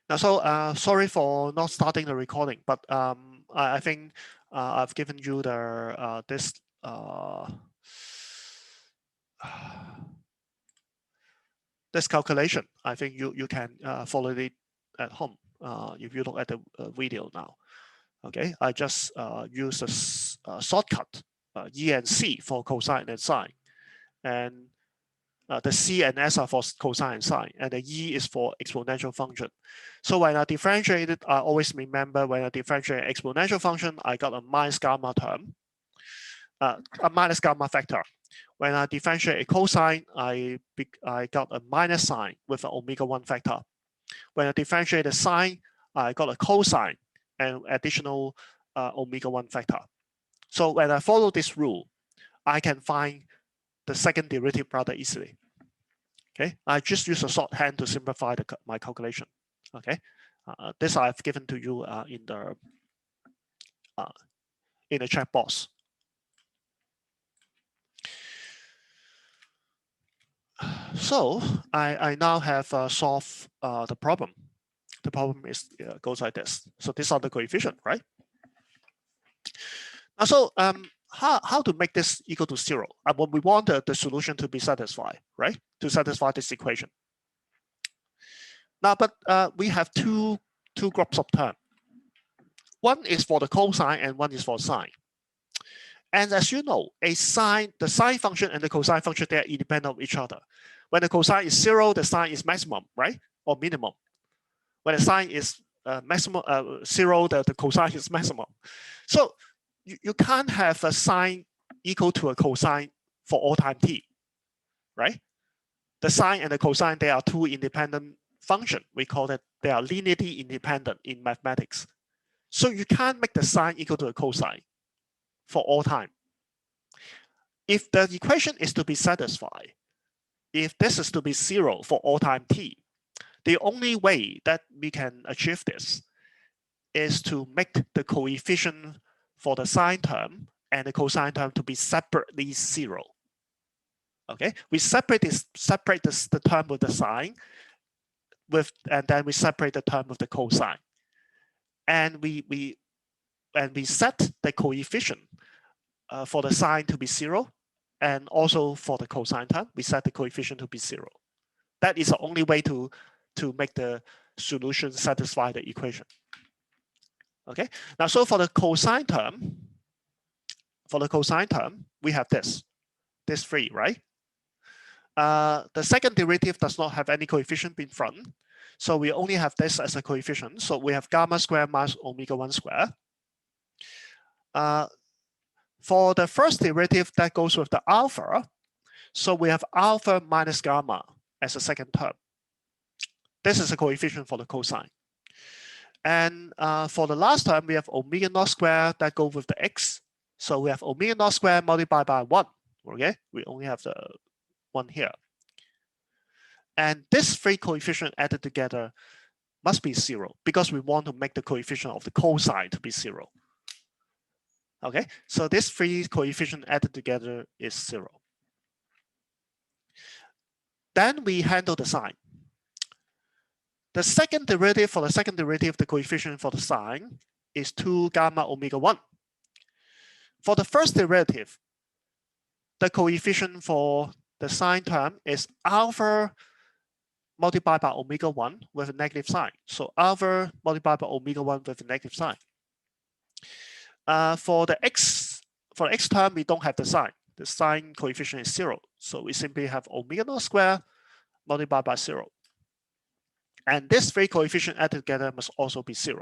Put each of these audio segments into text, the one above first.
Now, so sorry for not starting the recording, but I think I've given you the this calculation. I think you can follow it at home if you look at the video now. Okay, I just use a shortcut E and C for cosine and sine, and the C and S are for cosine and sine, and the E is for exponential function. So when I differentiate it, I always remember when I differentiate exponential function, I got a minus gamma term, a minus gamma factor. When I differentiate a cosine, I got a minus sign with an omega-1 factor. When I differentiate a sine, I got a cosine and additional omega-1 factor. So when I follow this rule, I can find the second derivative rather easily. Okay, I just use a shorthand to simplify my calculation. Okay, this I've given to you in the chat box. So I now have solved the problem. The problem is goes like this. So these are the coefficient, right? Now, so how to make this equal to 0? When we want the solution to be satisfied, right? To satisfy this equation. Now, but we have two groups of terms. One is for the cosine and one is for sine. And as you know, the sine function and the cosine function, they are independent of each other. When the cosine is 0, the sine is maximum, right? Or minimum. When the sine is maximum 0, the cosine is maximum. So you can't have a sine equal to a cosine for all time t, right? The sine and the cosine, they are two independent functions. We call it, they are linearly independent in mathematics. So you can't make the sine equal to a cosine for all time. If the equation is to be satisfied, if this is to be 0 for all time t, the only way that we can achieve this is to make the coefficient for the sine term and the cosine term to be separately 0. Okay, we separate the term with the sine and then we separate the term with the cosine, and we set the coefficient for the sine to be 0, and also for the cosine term we set the coefficient to be 0. That is the only way to make the solution satisfy the equation. Okay, now so for the cosine term, we have this 3, right? The second derivative does not have any coefficient in front, so we only have this as a coefficient. So we have gamma squared minus omega-1 squared. For the first derivative that goes with the alpha, so we have alpha minus gamma as a second term. This is a coefficient for the cosine. And for the last term, we have omega naught squared that goes with the x. So we have omega naught squared multiplied by 1. Okay, we only have the 1 here. And this 3 coefficient added together must be 0 because we want to make the coefficient of the cosine to be 0. Okay, so this 3 coefficient added together is 0. Then we handle the sine. The second derivative, for the second derivative, the coefficient for the sine is 2 gamma omega-1. For the first derivative, the coefficient for the sine term is alpha multiplied by omega-1 with a negative sign. So alpha multiplied by omega-1 with a negative sign. For the x term, we don't have the sign. The sine coefficient is 0. So we simply have omega naught squared multiplied by 0. And this 3 coefficient added together must also be 0.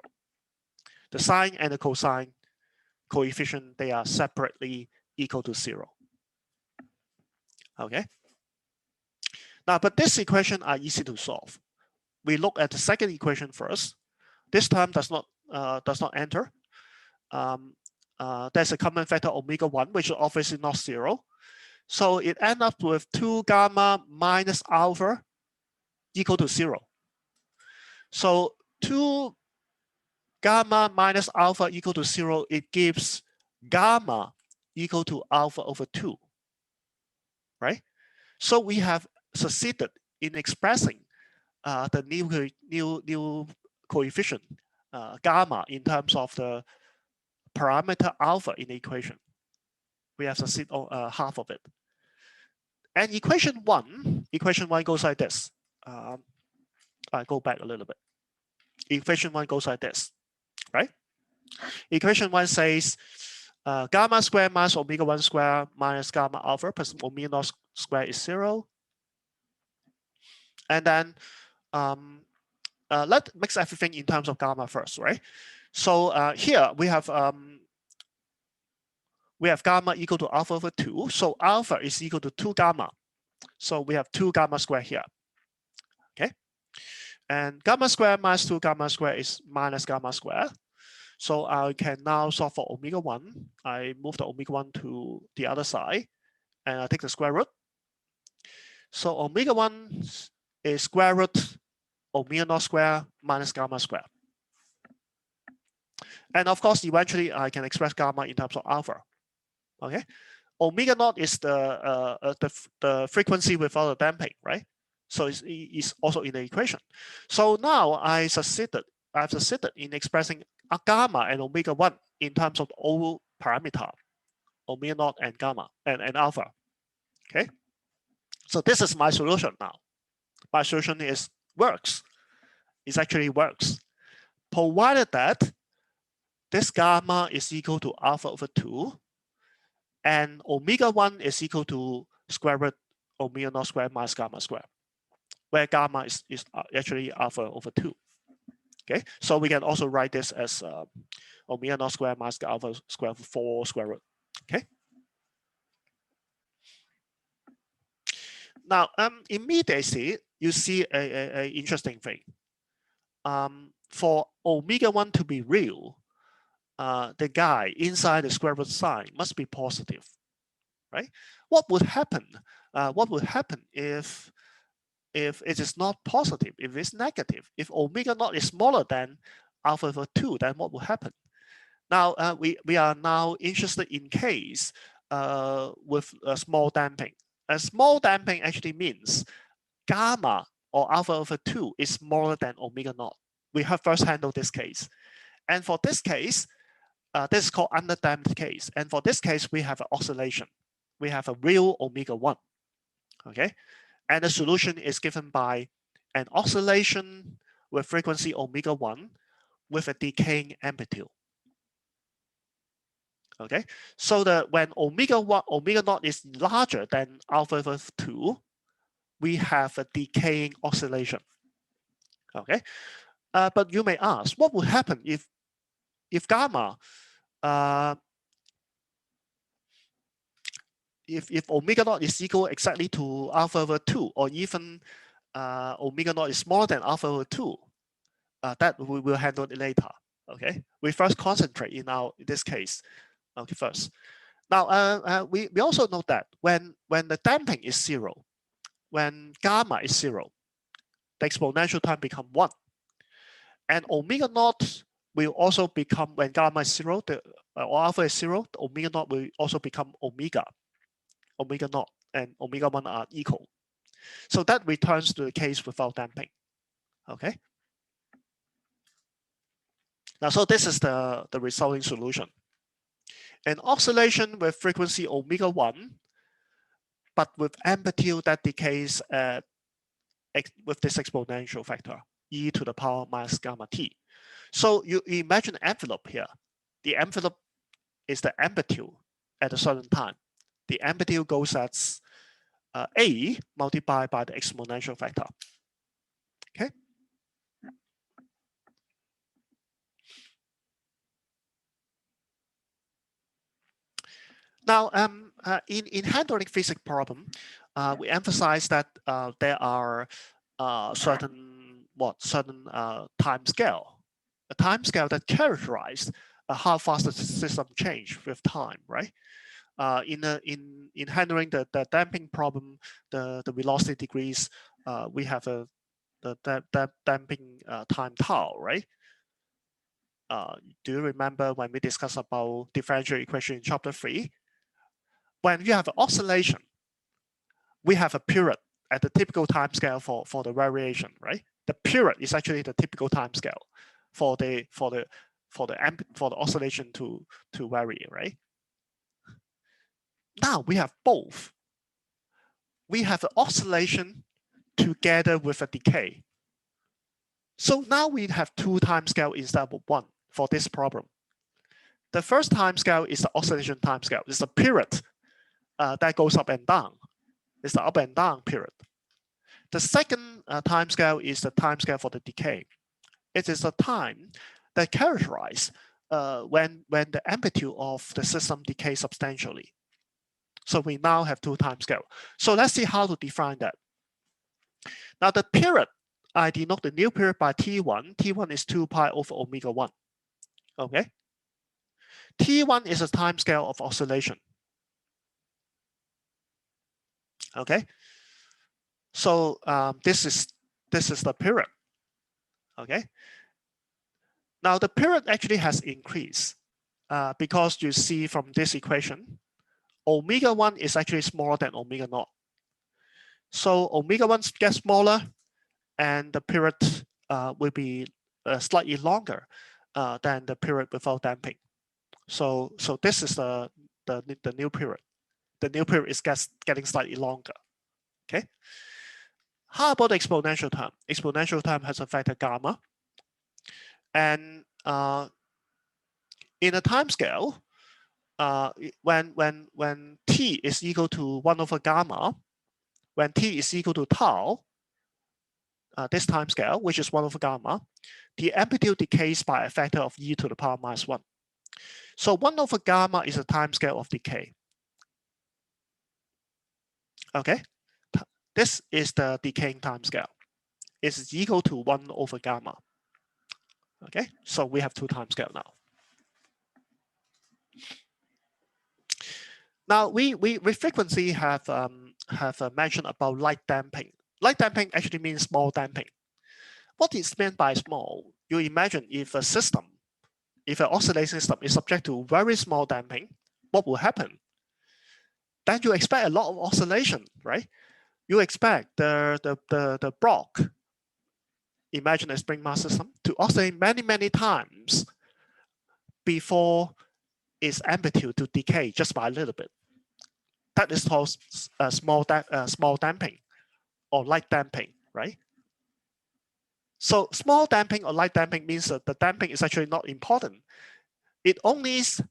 The sine and the cosine coefficient, they are separately equal to 0. Okay. Now, but this equation are easy to solve. We look at the second equation first. This term does not enter. There's a common factor omega-1, which is obviously not 0. So it ends up with 2 gamma minus alpha equal to 0. So 2 gamma minus alpha equal to 0, it gives gamma equal to alpha over 2, right? So we have succeeded in expressing the new coefficient gamma in terms of the parameter alpha in the equation. We have succeeded half of it. And equation one goes like this. I go back a little bit. Equation one goes like this, right? Equation one says gamma square minus omega 1 square minus gamma alpha plus omega naught square is 0. And then let's mix everything in terms of gamma first, right? So here we have gamma equal to alpha over 2. So alpha is equal to 2 gamma. So we have 2 gamma square here. Okay. And gamma square minus 2 gamma square is minus gamma square. So I can now solve for omega 1. I move the omega 1 to the other side and I take the square root. So omega 1 is square root omega naught square minus gamma square. And of course, eventually I can express gamma in terms of alpha. Okay, omega naught is the frequency without the damping, right? So it's also in the equation. So now I've succeeded in expressing a gamma and omega 1 in terms of all parameter, omega naught and gamma and alpha. Okay, so this is my solution now. My solution works. It actually works, provided that this gamma is equal to alpha over 2, and omega 1 is equal to square root omega naught square minus gamma square, where gamma is actually alpha over 2. Okay, so we can also write this as omega naught square minus alpha square over 4 square root. Okay. Now, immediately you see a interesting thing. For omega 1 to be real, the guy inside the square root sign must be positive, right? What would happen? What would happen if it is not positive? If it's negative? If omega naught is smaller than alpha over 2, then what will happen? Now we are now interested in case with a small damping. A small damping actually means gamma or alpha over 2 is smaller than omega naught. We have first handled this case, and for this case. This is called underdamped case. And for this case, we have an oscillation. We have a real omega 1. Okay. And the solution is given by an oscillation with frequency omega 1 with a decaying amplitude. Okay. So that when omega naught is larger than alpha over 2, we have a decaying oscillation. Okay. But you may ask, what would happen if gamma if omega naught is equal exactly to alpha over 2, or even omega naught is smaller than alpha over 2, that we will handle it later. Okay, we first concentrate in this case. Okay, first. Now we also note that when the damping is 0, when gamma is 0, the exponential term becomes 1, and omega naught will also become, when gamma is 0, or alpha is 0, the omega naught will also become omega naught, and omega 1 are equal. So that returns to the case without damping. Okay. Now, so this is the resulting solution. An oscillation with frequency omega 1, but with amplitude that decays with this exponential factor, e to the power minus gamma t. So you imagine an envelope here. The envelope is the amplitude at a certain time. The amplitude goes as a multiplied by the exponential factor. Okay. Now, in handling physics problem, we emphasize that there are certain time scale, a time scale that characterize how fast the system change with time, right? In handling the damping problem, the velocity degrees, we have the damping time tau, right? Do you remember when we discussed about differential equation in chapter 3? When you have an oscillation, we have a period at the typical time scale for the variation, right? The period is actually the typical time scale for the oscillation to vary, right? Now we have both. We have the oscillation together with a decay. So now we have two time scale instead of one for this problem. The first time scale is the oscillation time scale. It's the period that goes up and down. It's the up and down period. The second time scale is the time scale for the decay. It is the time that characterizes when the amplitude of the system decays substantially. So we now have two time scale. So let's see how to define that. Now the period, I denote the new period by T1. T1 is 2 pi over omega 1. Okay. T1 is a time scale of oscillation. Okay. So this is the period. Okay. Now the period actually has increased because you see from this equation, omega 1 is actually smaller than omega 0. So omega 1 gets smaller, and the period will be slightly longer than the period without damping. So this is the new period. The new period is getting slightly longer. Okay. How about the exponential term? Exponential term has a factor gamma, and in a time scale, when t is equal to 1 over gamma, when t is equal to tau, this time scale, which is 1 over gamma, the amplitude decays by a factor of e to the power minus 1. So 1 over gamma is a time scale of decay. Okay, this is the decaying time scale. It's equal to 1 over gamma. Okay, so we have two time scale now. Now we frequently have mentioned about light damping. Light damping actually means small damping. What is meant by small? You imagine if a system, if an oscillating system is subject to very small damping, what will happen? Then you expect a lot of oscillation, right? You expect the block, imagine a spring mass system, to oscillate many times before its amplitude to decay just by a little bit. That is called small damping or light damping, right? So small damping or light damping means that the damping is actually not important. It only is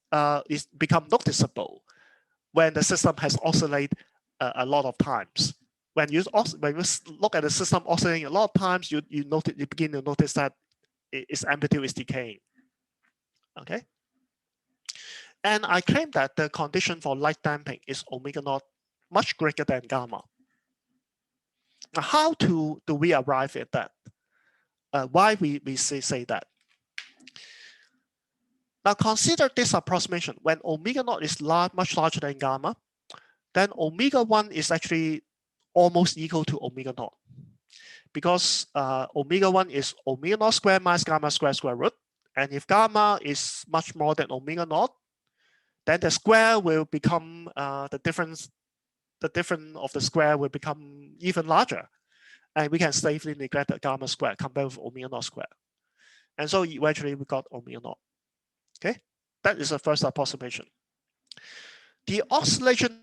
become noticeable when the system has oscillated a lot of times. When you look at the system oscillating a lot of times, you begin to notice that its amplitude is decaying. Okay. And I claim that the condition for light damping is omega naught much greater than gamma. Now, how do we arrive at that? Why we say that? Now consider this approximation. When omega naught is much larger than gamma, then omega 1 is actually almost equal to omega naught. Because omega 1 is omega naught squared minus gamma square root. And if gamma is much more than omega naught, then the square will become the difference of the square will become even larger. And we can safely neglect the gamma square compared with omega naught square. And so eventually we got omega naught. Okay, that is the first approximation. The oscillation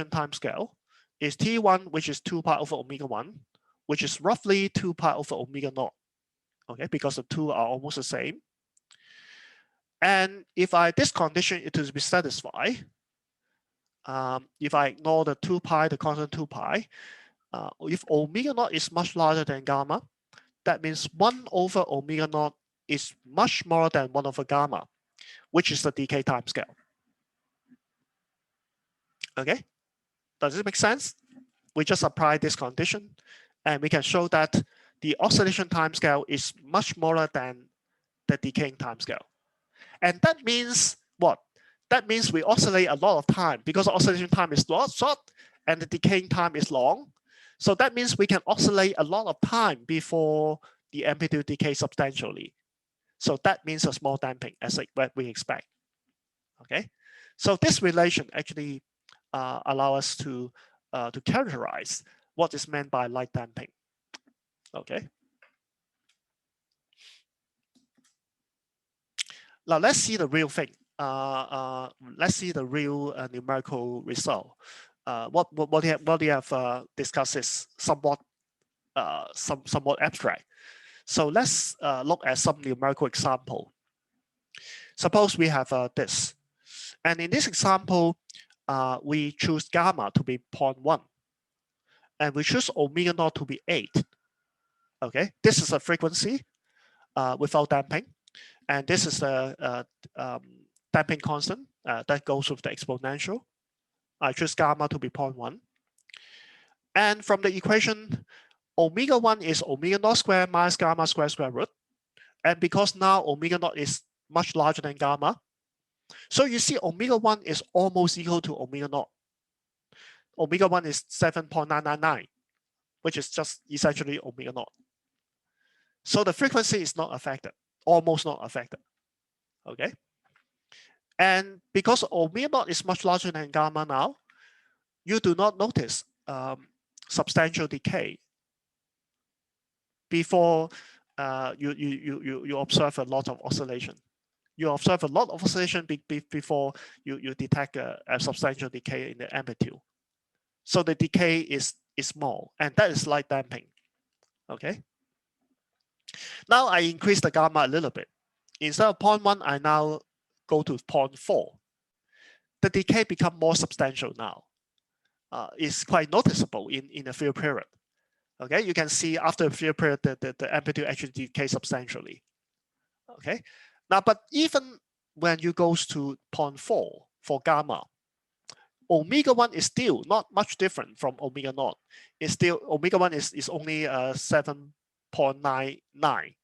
time scale is T1, which is 2 pi over omega 1, which is roughly 2 pi over omega naught. Okay, because the two are almost the same. And if this condition is to be satisfied, if I ignore the 2 pi, the constant 2 pi, if omega naught is much larger than gamma, that means 1 over omega naught is much more than 1 over gamma, which is the decay time scale. Okay, does it make sense? We just apply this condition, and we can show that the oscillation time scale is much smaller than the decaying time scale. And that means what? That means we oscillate a lot of time because the oscillation time is short and the decaying time is long. So that means we can oscillate a lot of time before the amplitude decays substantially. So that means a small damping as what we expect. Okay, so this relation actually allows us to characterize what is meant by light damping. Okay. Now let's see the real thing. Let's see the real numerical result. What we have discussed is somewhat somewhat abstract. So let's look at some numerical example. Suppose we have this, and in this example, we choose gamma to be 0.1, and we choose omega naught to be 8. Okay, this is a frequency without damping, and this is the damping constant that goes with the exponential. I choose gamma to be 0.1, and from the equation, omega 1 is omega naught squared minus gamma square root, and because now omega naught is much larger than gamma, so you see omega 1 is almost equal to omega naught. Omega 1 is 7.999, which is just essentially omega naught. So the frequency is not affected, almost not affected. Okay. And because omega naught is much larger than gamma now, you do not notice substantial decay before you observe a lot of oscillation. You observe a lot of oscillation before you detect a substantial decay in the amplitude. So the decay is small, and that is light damping. Okay. Now I increase the gamma a little bit. Instead of 0.1, I now go to 0.4. The decay becomes more substantial now. It's quite noticeable in a few period. Okay, you can see after a few period the amplitude actually decays substantially. Okay, now but even when you go to 0.4 for gamma, omega 1 is still not much different from omega naught. It's still omega 1 is only 7.99,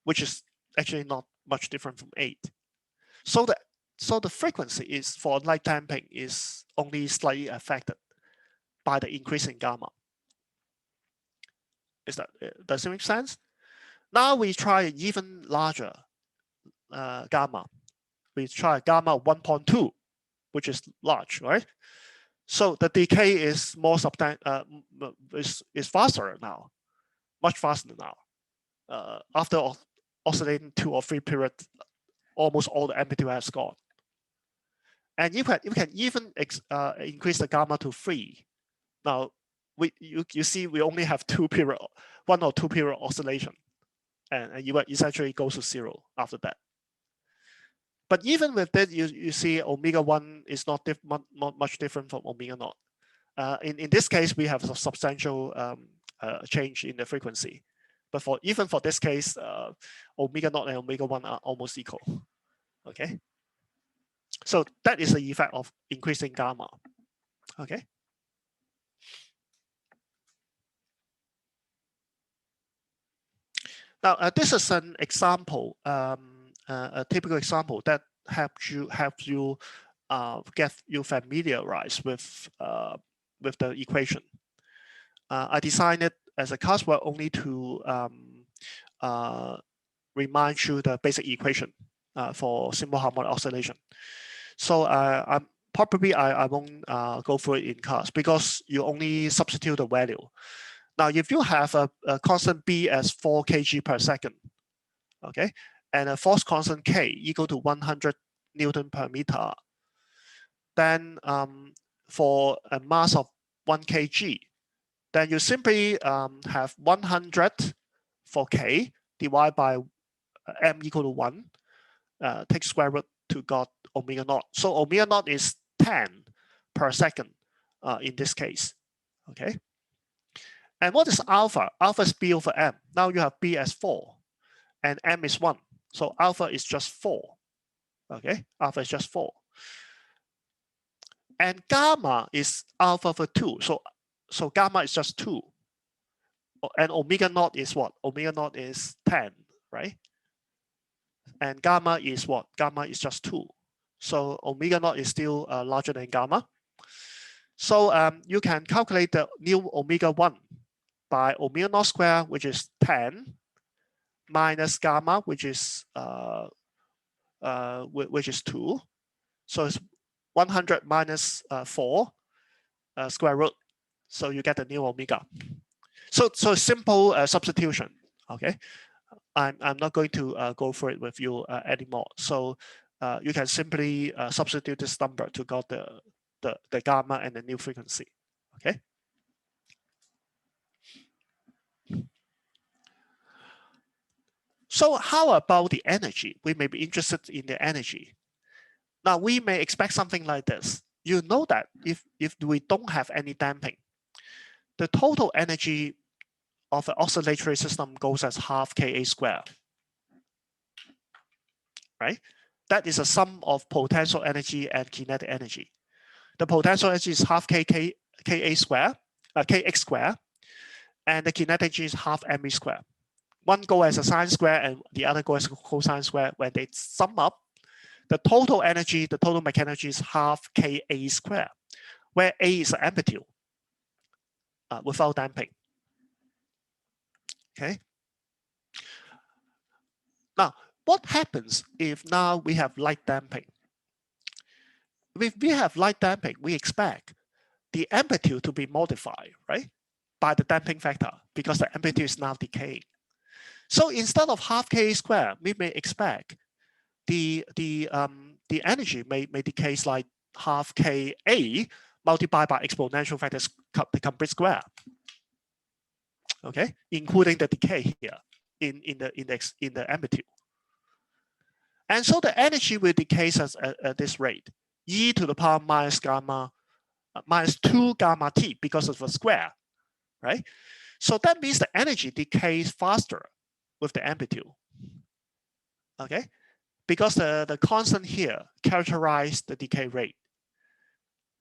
which is actually not much different from 8. So the frequency is for light damping is only slightly affected by the increase in gamma. Does it make sense? Now we try an even larger gamma. We try gamma 1.2, which is large, right? So the decay is more is faster now, much faster now. After oscillating 2 or 3 periods, almost all the amplitude has gone. And you can even increase the gamma to 3. Now you see we only have 1 or 2 period oscillation, and you essentially goes to 0 after that. But even with that, you see omega 1 is not much different from omega naught. In this case, we have a substantial change in the frequency. But even for this case, omega naught and omega 1 are almost equal. Okay. So that is the effect of increasing gamma. Okay. Now this is an example, a typical example that helps you get you familiarized with the equation. I designed it as a classwork only to remind you the basic equation for simple harmonic oscillation. So I won't go through it in class because you only substitute the value. Now, if you have a constant B as 4 kg per second, okay, and a force constant K equal to 100 Newton per meter, then for a mass of 1 kg, then you simply have 100 for K divided by M equal to 1, take square root to got omega naught. So omega naught is 10 per second in this case, okay? And what is alpha? Alpha is B over M. Now you have B as 4 and M is 1. So alpha is just 4, okay? Alpha is just 4. And gamma is alpha for 2. So gamma is just 2. And omega naught is what? Omega naught is 10, right? And gamma is what? Gamma is just 2. So omega naught is still larger than gamma. So you can calculate the new omega 1 by omega naught squared, which is 10, minus gamma, which is 2. So it's 100 minus 4 square root. So you get the new omega. So simple substitution. Okay, I'm not going to go through it with you anymore. So you can simply substitute this number to get the gamma and the new frequency. Okay. So how about the energy? We may be interested in the energy. Now we may expect something like this. You know that if we don't have any damping, the total energy of an oscillatory system goes as half Ka squared, right? That is a sum of potential energy and kinetic energy. The potential energy is half Ka squared, Kx squared, and the kinetic energy is half mv squared. One go as a sine square and the other go as a cosine square. When they sum up, the total energy, the total mechanical energy is half Ka squared, where A is the amplitude without damping. Okay. Now, what happens if now we have light damping? If we have light damping, we expect the amplitude to be modified, right, by the damping factor because the amplitude is now decaying. So instead of half Ka squared, we may expect the energy may decay like half Ka multiplied by exponential factors the complete square. Okay, including the decay here in the amplitude. And so the energy will decay at this rate, e to the power minus gamma minus 2 gamma t because of the square, right? So that means the energy decays faster with the amplitude. Okay, because the constant here characterize the decay rate.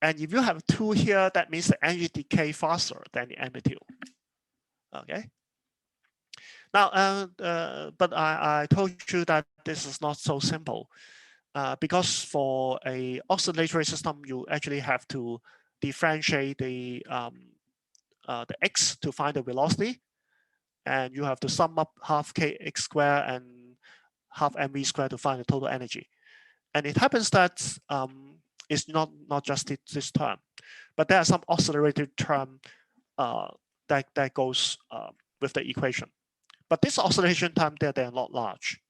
And if you have 2 here, that means the energy decay faster than the amplitude. Okay. Now, but I told you that this is not so simple because for a oscillatory system, you actually have to differentiate the x to find the velocity, and you have to sum up half kx squared and half mv squared to find the total energy. And it happens that it's not just this term, but there are some oscillator term that goes with the equation. But this oscillation term, they're not large.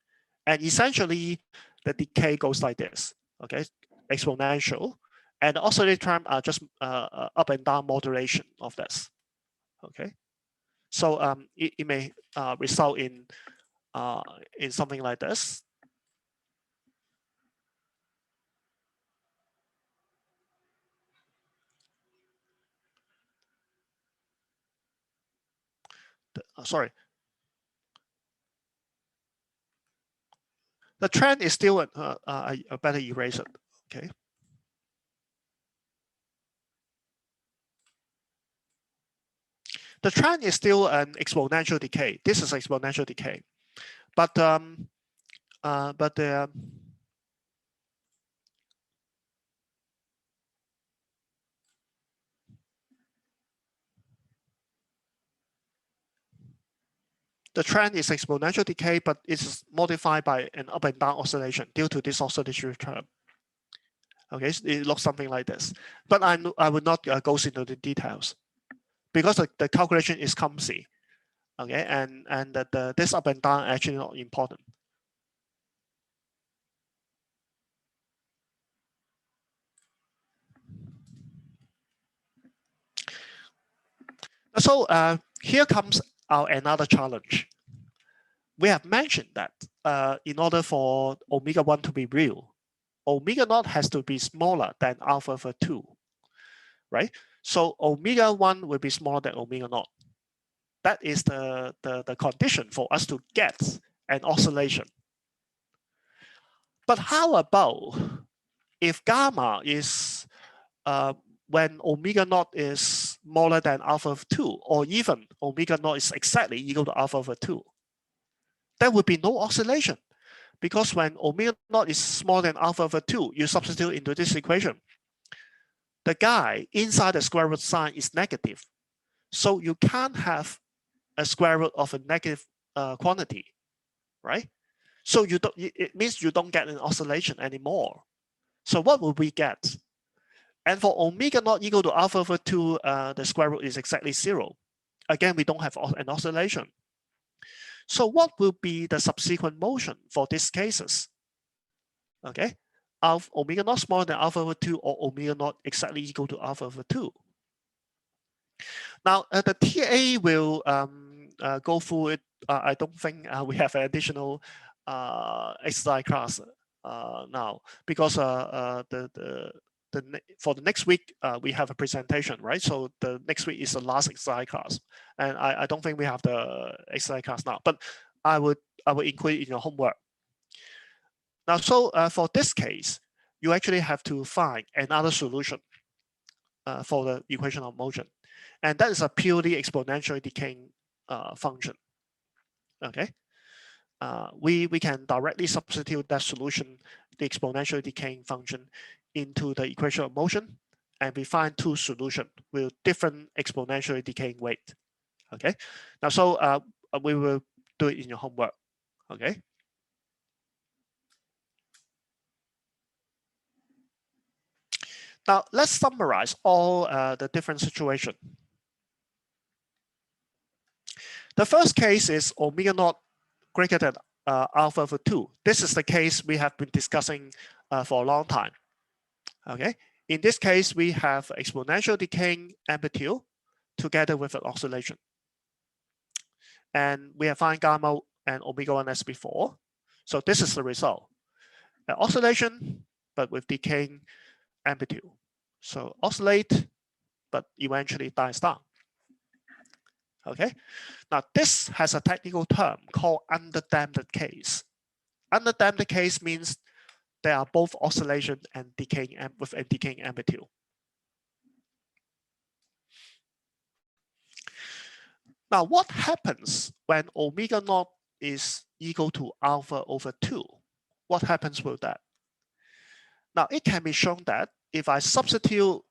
And essentially, the decay goes like this, okay? Exponential. And the oscillator term are just up and down modulation of this, okay? So it may result in something like this. Sorry. The trend is still a better erase it, okay? The trend is still an exponential decay. This is exponential decay, but the trend is exponential decay, but it's modified by an up and down oscillation due to this oscillatory term. Okay, so it looks something like this, but I would not go into the details because the calculation is clumsy. Okay, and this up and down actually not important. So here comes our another challenge. We have mentioned that in order for omega 1 to be real, omega naught has to be smaller than alpha over 2, right? So omega 1 will be smaller than omega naught. That is the condition for us to get an oscillation. But how about if gamma is when omega naught is smaller than alpha over 2, or even omega naught is exactly equal to alpha over 2? There will be no oscillation because when omega naught is smaller than alpha over 2, you substitute into this equation. The guy inside the square root sign is negative. So you can't have a square root of a negative quantity, right? So you don't, it means you don't get an oscillation anymore. So what will we get? And for omega naught equal to alpha over 2, the square root is exactly 0. again, we don't have an oscillation. So what will be the subsequent motion for these cases? Okay, omega naught smaller than alpha over 2 or omega naught exactly equal to alpha over 2. Now, the TA will go through it. I don't think we have an additional exercise class now, because for the next week, we have a presentation, right? So the next week is the last exercise class. And I don't think we have the exercise class now, but I would include it in your homework. Now, so for this case, you actually have to find another solution for the equation of motion. And that is a purely exponentially decaying function. Okay, we can directly substitute that solution, the exponentially decaying function, into the equation of motion, and we find two solutions with different exponentially decaying weight. Okay, now so we will do it in your homework. Okay. Now let's summarize all the different situations. The first case is omega naught greater than alpha over 2. This is the case we have been discussing for a long time. Okay, in this case, we have exponential decaying amplitude together with an oscillation. And we have found gamma and omega 1 as before. So this is the result. An oscillation, but with decaying amplitude. So oscillate, but eventually dies down. Okay, now this has a technical term called underdamped case. Underdamped case means they are both oscillation and decaying with a decaying amplitude. Now, what happens when omega naught is equal to alpha over 2? What happens with that? Now, it can be shown that if I substitute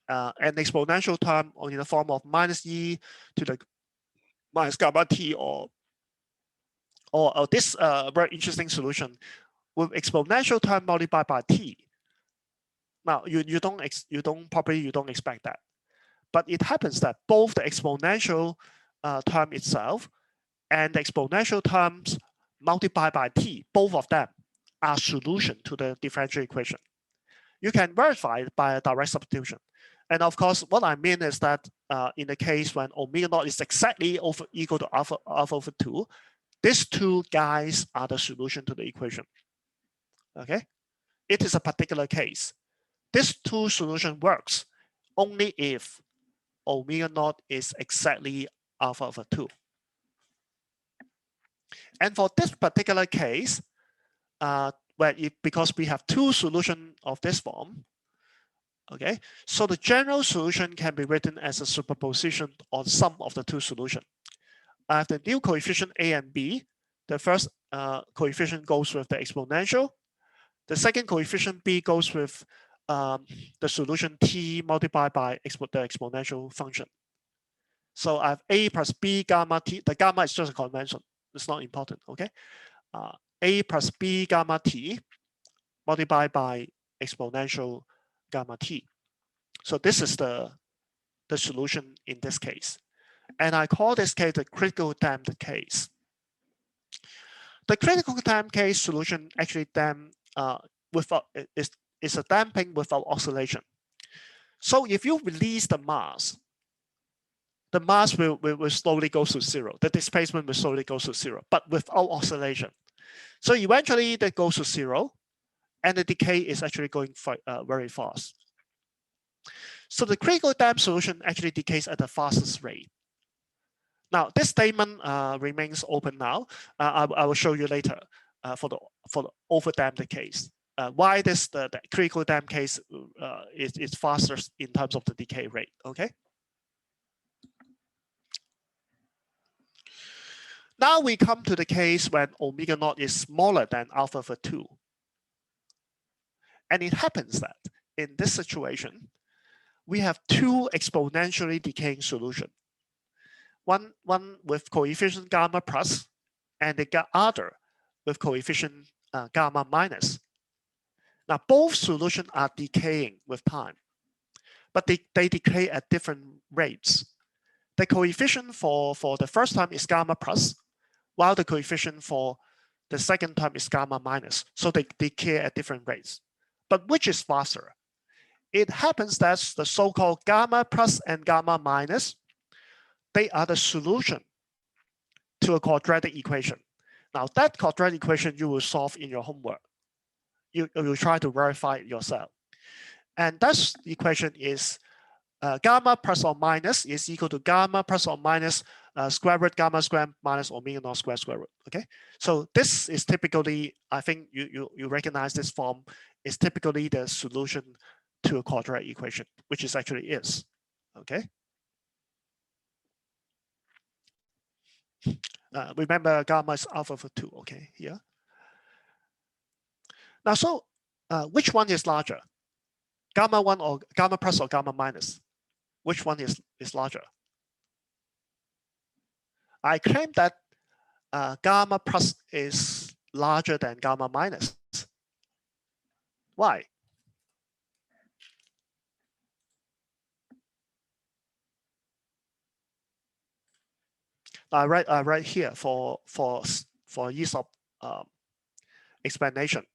an exponential term in the form of minus e to the minus gamma t, or this very interesting solution with exponential term multiplied by t. Now you don't expect that, but it happens that both the exponential term itself and the exponential terms multiplied by t, both of them are solution to the differential equation. You can verify it by a direct substitution. And of course, what I mean is that in the case when omega naught is exactly equal to alpha over 2, these two guys are the solution to the equation. Okay, it is a particular case. This two solution works only if omega naught is exactly alpha over 2. And for this particular case, because we have two solutions of this form, okay, so the general solution can be written as a superposition on sum of the two solutions. I have the new coefficient a and b. The first coefficient goes with the exponential. The second coefficient b goes with the solution t multiplied by the exponential function. So I have a plus b gamma t. The gamma is just a convention. It's not important, okay? A plus b gamma t multiplied by exponential gamma t. So this is the solution in this case. And I call this case the critical damped case. The critical damped case solution actually is a damping without oscillation. So if you release the mass will slowly go to zero. The displacement will slowly go to zero, but without oscillation. So eventually that goes to zero, and the decay is actually going very fast. So the critical damped solution actually decays at the fastest rate. Now this statement remains open now. I will show you later for the overdamped case. Why the critical damped case is faster in terms of the decay rate. Okay. Now we come to the case when omega naught is smaller than alpha over 2. And it happens that in this situation, we have two exponentially decaying solutions. One with coefficient gamma plus, and the other with coefficient gamma minus. Now both solutions are decaying with time, but they decay at different rates. The coefficient for the first term is gamma plus, while the coefficient for the second term is gamma minus. So they decay at different rates. But which is faster? It happens that the so-called gamma plus and gamma minus, they are the solution to a quadratic equation. Now that quadratic equation you will solve in your homework. You will try to verify it yourself. And that equation is gamma plus or minus is equal to gamma plus or minus square root gamma square minus omega naught square square root. Okay, so this is typically, I think you recognize this form is typically the solution to a quadratic equation, which is actually is. Okay. Remember gamma is alpha for 2. Okay, here. Now, so which one is larger? Gamma 1 or gamma plus or gamma minus? Which one is larger? I claim that gamma plus is larger than gamma minus. Why? I write here for ease of explanation.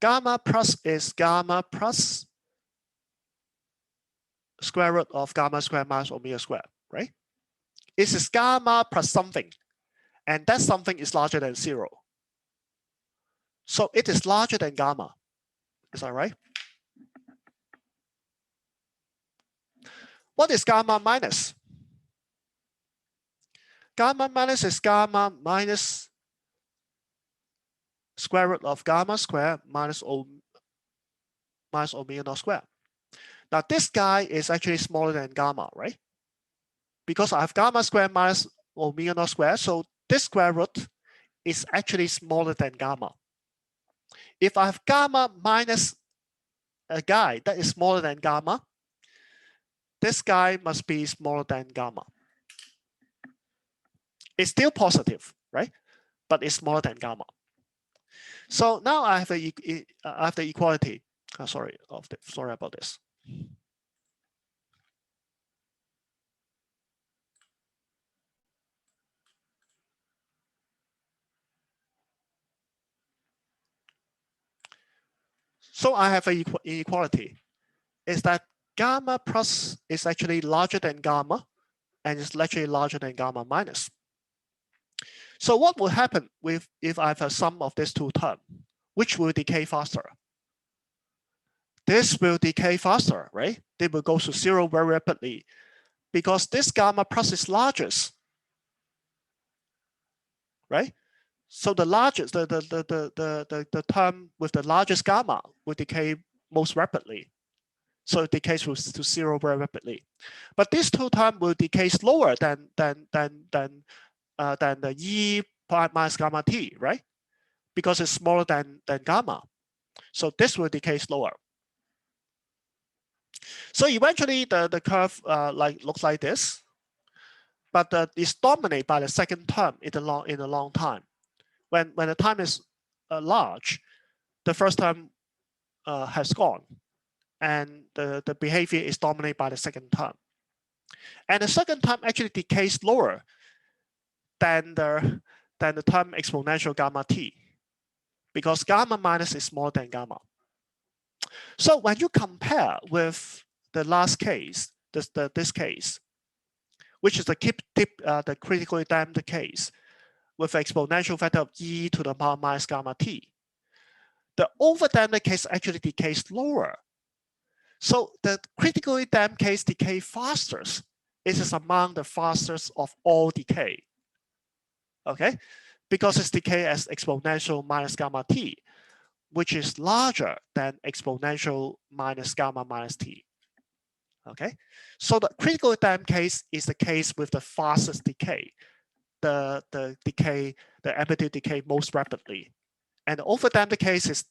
Gamma plus is gamma plus square root of gamma square minus omega square, right? It is gamma plus something, and that something is larger than 0. So it is larger than gamma. Is that right? What is gamma minus? Gamma minus is gamma minus square root of gamma square minus omega naught square. Now this guy is actually smaller than gamma, right? Because I have gamma square minus omega naught square, so this square root is actually smaller than gamma. If I have gamma minus a guy that is smaller than gamma, this guy must be smaller than gamma. It's still positive, right? But it's smaller than gamma. So now I have the equality. Sorry about this. So I have an inequality. Is that gamma plus is actually larger than gamma, and it's actually larger than gamma minus. So what will happen if I have a sum of these two terms? Which will decay faster? This will decay faster, right? They will go to 0 very rapidly because this gamma plus is largest, right? So the largest, the term with the largest gamma will decay most rapidly. So it decays to 0 very rapidly. But these two terms will decay slower than the E prime minus gamma T, right? Because it's smaller than gamma. So this will decay slower. So eventually the curve looks like this, but it's dominated by the second term in a long time. When the time is large, the first term has gone, and the behavior is dominated by the second term. And the second term actually decays slower than the term exponential gamma t, because gamma minus is smaller than gamma. So when you compare with the last case, this case, which is the critically damped case, with exponential factor of e to the power minus gamma t, the overdamped case actually decays slower. So the critically damped case decay fastest. It is among the fastest of all decay. Okay, because it's decay as exponential minus gamma t, which is larger than exponential minus gamma minus t. Okay, so the critically damped case is the case with the fastest decay. The amplitude decay most rapidly, and the overdamped case is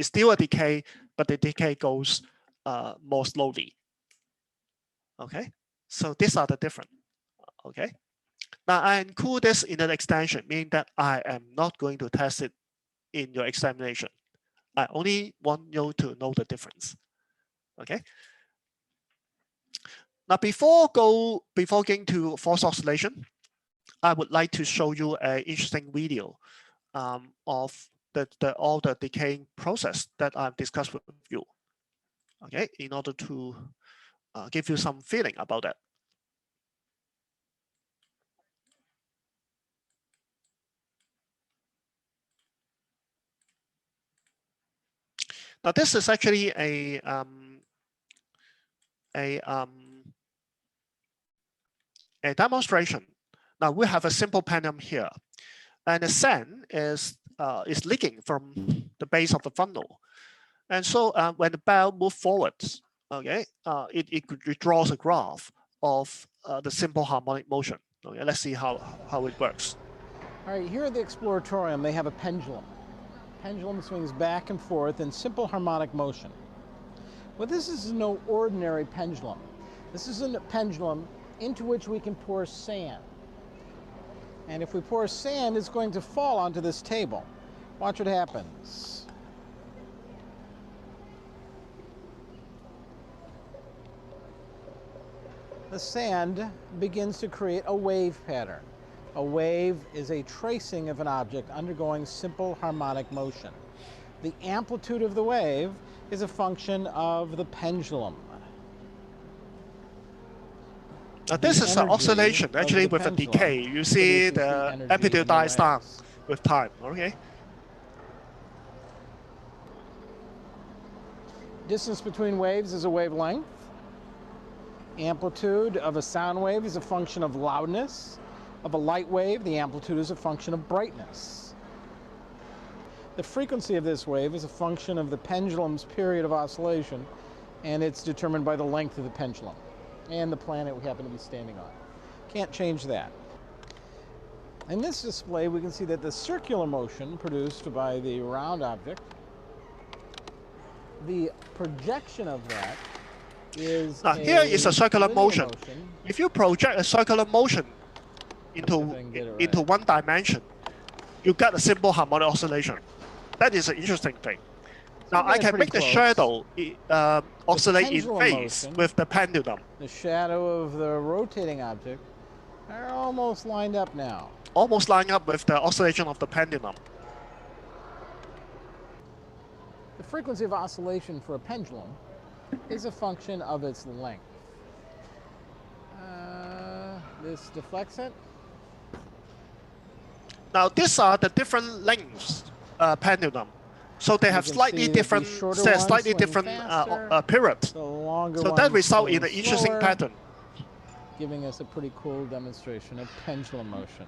still a decay, but the decay goes more slowly. Okay, so these are the different. Okay, now I include this in an extension, meaning that I am not going to test it in your examination. I only want you to know the difference. Okay. Now, before going to force oscillation, I would like to show you an interesting video of all the decaying process that I've discussed with you. Okay, in order to give you some feeling about that. Now, this is actually a demonstration. Now we have a simple pendulum here, and the sand is leaking from the base of the funnel, and so when the bell moves forwards, okay, it draws a graph of the simple harmonic motion. Okay, let's see how it works. All right, here at the Exploratorium, they have a pendulum. Pendulum swings back and forth in simple harmonic motion. Well, this is no ordinary pendulum. This is a pendulum into which we can pour sand. And if we pour sand, it's going to fall onto this table. Watch what happens. The sand begins to create a wave pattern. A wave is a tracing of an object undergoing simple harmonic motion. The amplitude of the wave is a function of the pendulum. Now this is an oscillation actually with a decay. You see the amplitude dies down with time, okay? Distance between waves is a wavelength. Amplitude of a sound wave is a function of loudness. Of a light wave, the amplitude is a function of brightness. The frequency of this wave is a function of the pendulum's period of oscillation, and it's determined by the length of the pendulum and the planet we happen to be standing on. Can't change that. In this display, we can see that the circular motion produced by the round object, the projection of that is here is a circular motion. If you project a circular motion into one dimension, you get a simple harmonic oscillation. That is an interesting thing. Now I can make the shadow oscillate in phase with the pendulum. The shadow of the rotating object are almost lined up now. Almost lined up with the oscillation of the pendulum. The frequency of oscillation for a pendulum is a function of its length. This deflects it. Now these are the different lengths pendulum, so they have slightly different period. So that results in an interesting pattern, giving us a pretty cool demonstration of pendulum motion.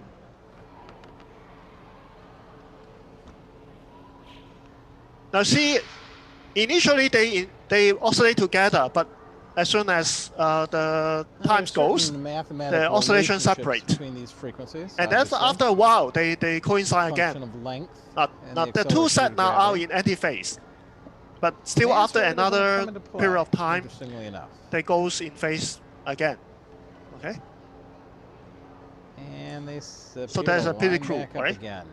Now see, initially they oscillate together, but as soon as the time goes, the oscillation separate. Between these frequencies, and then after a while, they coincide again. Of length now the two sets now are in anti-phase, but still after another period of time, they goes in phase again. Okay. And they so that's a pretty cool, right? Again.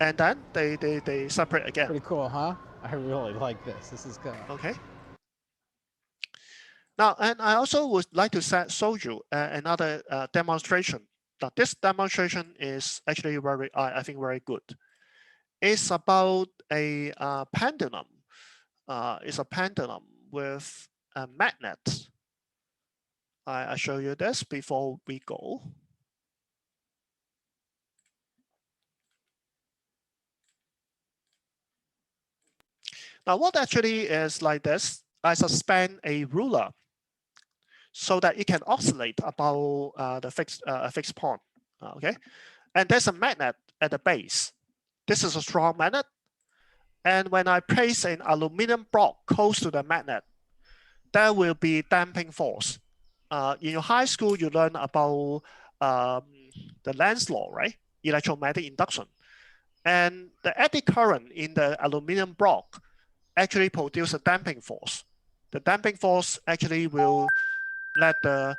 And then they separate again. Pretty cool, huh? I really like this. This is good. Okay. Now, and I also would like to show you another demonstration. Now, this demonstration is actually I think very good. It's about a pendulum. It's a pendulum with a magnet. I show you this before we go. Now, what actually is like this? I suspend a ruler so that it can oscillate about the fixed point. Okay, and there's a magnet at the base. This is a strong magnet, and when I place an aluminum block close to the magnet, there will be damping force. In your high school, you learn about the Lenz's law, right? Electromagnetic induction, and the eddy current in the aluminum block actually produce a damping force. The damping force actually will let the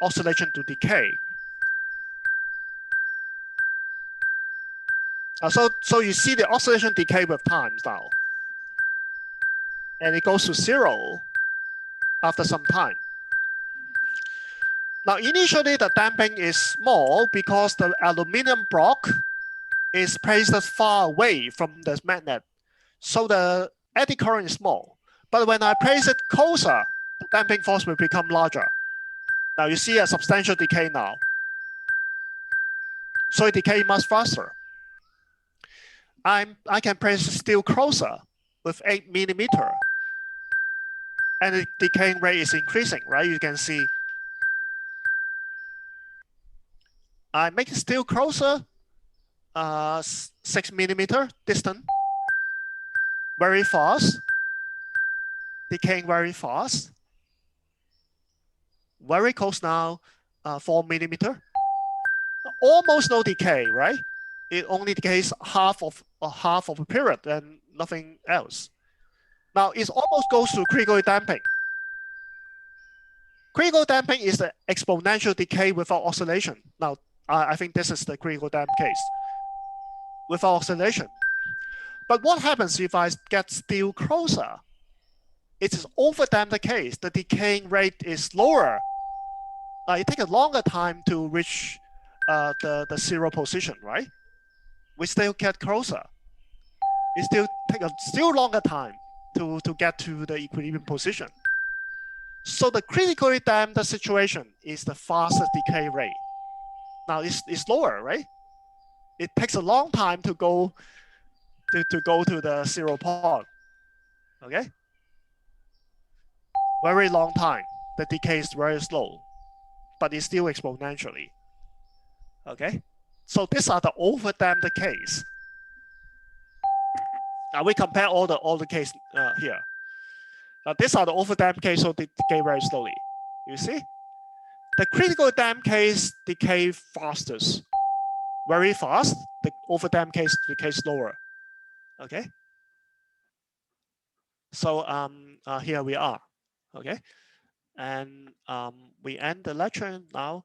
oscillation to decay. So you see the oscillation decay with time now. and it goes to 0 after some time. Now, initially the damping is small because the aluminum block is placed far away from the magnet. So the eddy current is small. But when I place it closer, the damping force will become larger. Now you see a substantial decay now. So it decays much faster. I can place steel closer with 8 millimeter, and the decaying rate is increasing, right? You can see I make it steel closer, 6 millimeter distant, very fast, decaying very fast. Very close now, 4 millimeter. Almost no decay, right? It only decays half of a period and nothing else. Now it almost goes to critical damping. Critical damping is the exponential decay without oscillation. Now I think this is the critical damp case without oscillation. But what happens if I get steel closer? It is overdamped case. The decaying rate is lower. It takes a longer time to reach the 0 position, right? We still get closer. It still takes a still longer time to get to the equilibrium position. So the critically damped situation is the fastest decay rate. Now it's lower, right? It takes a long time to go to the 0 point. Okay? Very long time. The decay is very slow, but it's still exponentially. Okay? So these are the overdamped case. Now we compare all the case here. Now these are the overdamped case, so they decay very slowly. You see? The critical damped case decay fastest, very fast. The overdamped case decays slower. Okay? So here we are. Okay? And we end the lecture now.